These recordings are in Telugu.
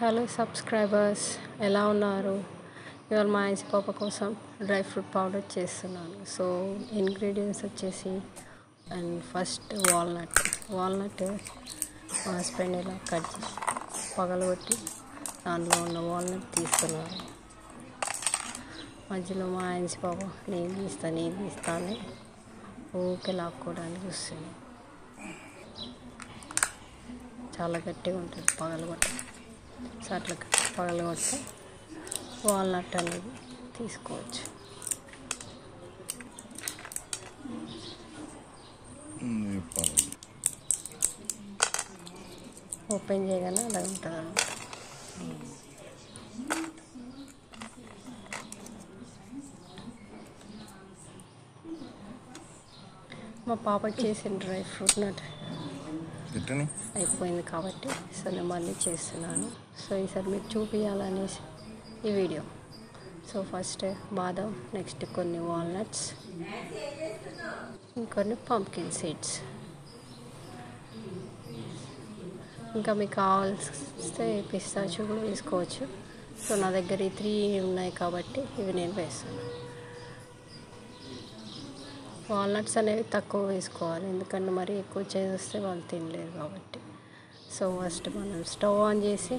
హలో సబ్స్క్రైబర్స్, ఎలా ఉన్నారు? ఇవాళ మా ఐసి పాప కోసం డ్రై ఫ్రూట్ పౌడర్ చేస్తున్నాను. సో ఇంగ్రీడియంట్స్ వచ్చేసి అండ్ ఫస్ట్ వాల్నట్ మా హస్బెండ్ ఇలా కట్ చేసి పగలగొట్టి దాంట్లో ఉన్న వాల్నట్ తీస్తున్నాను. మధ్యలో మా ఐసి పాప నేను తీస్తాను ఊకే లాక్కోవడానికి చూస్తుంది. చాలా గట్టిగా ఉంటుంది పగలగొట్టి. సో అట్లా పగలగొట్టి వాల్నట్ అనేది తీసుకోవచ్చు. ఓపెన్ చేయగానే అలా ఉంటుంది అన్నమాట. మా పాపకి చేసిన డ్రై ఫ్రూట్ నట్ అయిపోయింది కాబట్టి సో నేను మళ్ళీ చేస్తున్నాను. సో ఈసారి మీకు చూపించాలనేసి ఈ వీడియో. సో ఫస్ట్ బాదం, నెక్స్ట్ కొన్ని వాల్నట్స్, ఇంకొన్ని పంప్కిన్ సీడ్స్. ఇంకా మీకు కావాల్స్తే పిస్తాచు కూడా వేసుకోవచ్చు. సో నా దగ్గర ఈ 3 ఉన్నాయి కాబట్టి ఇవి నేను వేస్తాను. వాల్నట్స్ అనేవి తక్కువ వేసుకోవాలి, ఎందుకంటే మరి ఎక్కువ చేస్తే వాళ్ళు తినలేరు కాబట్టి. సో ఫస్ట్ మనం స్టవ్ ఆన్ చేసి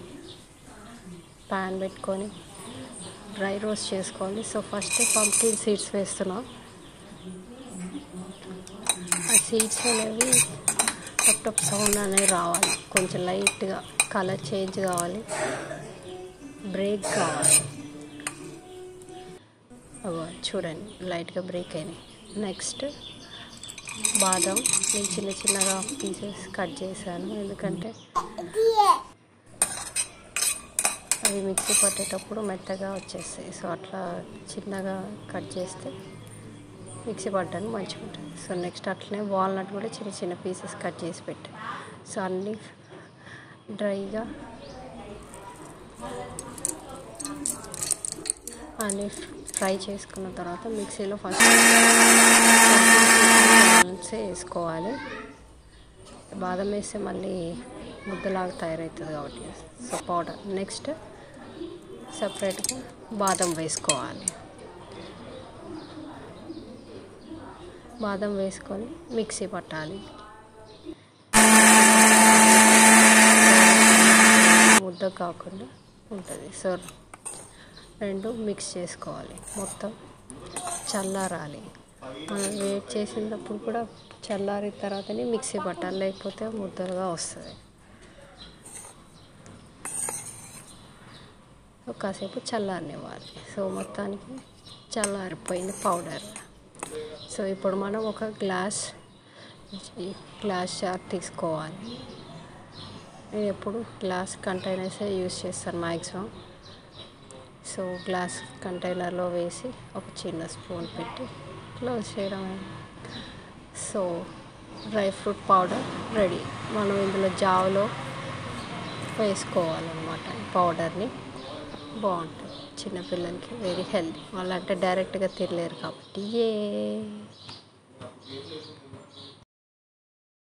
ప్యాన్ పెట్టుకొని డ్రై రోస్ట్ చేసుకోవాలి. సో ఫస్ట్ పంప్కిన్ సీడ్స్ వేస్తున్నాం. ఆ సీడ్స్ అనేవి టప్ సౌండ్ అనేది రావాలి, కొంచెం లైట్గా కలర్ చేంజ్ కావాలి, బ్రేక్ కావాలి. చూడండి లైట్గా బ్రేక్ అయినాయి. నెక్స్ట్ బాదం నేను చిన్నగా పీసెస్ కట్ చేశాను, ఎందుకంటే అవి మిక్సీ పట్టేటప్పుడు మెత్తగా వచ్చేస్తాయి. సో అట్లా చిన్నగా కట్ చేస్తే మిక్సీ పట్టడానికి మంచిగా ఉంటుంది. సో నెక్స్ట్ అట్లనే వాల్నట్ కూడా చిన్న పీసెస్ కట్ చేసి పెట్టాను. సో అన్నీ డ్రైగా అన్నీ ఫ్రై చేసుకున్న తర్వాత మిక్సీలో ఫస్ట్ వేసుకోవాలి. బాదం వేస్తే మళ్ళీ ముద్దలాగా తయారవుతుంది కాబట్టి. సో పౌడర్ నెక్స్ట్ సపరేట్గా బాదం వేసుకోవాలి. బాదం వేసుకొని మిక్సీ పట్టాలి. ముద్ద కాకుండా ఉంటుంది. సో రెండు మిక్స్ చేసుకోవాలి, మొత్తం చల్లారాలి. మనం వేట్ చేసినప్పుడు కూడా చల్లారిన తర్వాతనే మిక్సీ పట్టాలి, లేకపోతే ముద్దలుగా వస్తుంది. కాసేపు చల్లారనివ్వాలి. సో మొత్తానికి చల్లారిపోయింది పౌడర్. సో ఇప్పుడు మనం ఒక గ్లాస్ జార్ తీసుకోవాలి. నేను ఎప్పుడు గ్లాస్ కంటైనర్సే యూజ్ చేస్తాను మ్యాక్సిమం. సో గ్లాస్ కంటైనర్లో వేసి ఒక చిన్న స్పూన్ పెట్టి క్లోజ్ చేయడం. So dry fruit powder ready. మనం ఇందులో జావలో వేసుకోవాలన్నమాట ఈ పౌడర్ని. బాగుంటుంది చిన్నపిల్లలకి, వెరీ హెల్తీ. వాళ్ళంటే డైరెక్ట్గా తినలేరు కాబట్టి.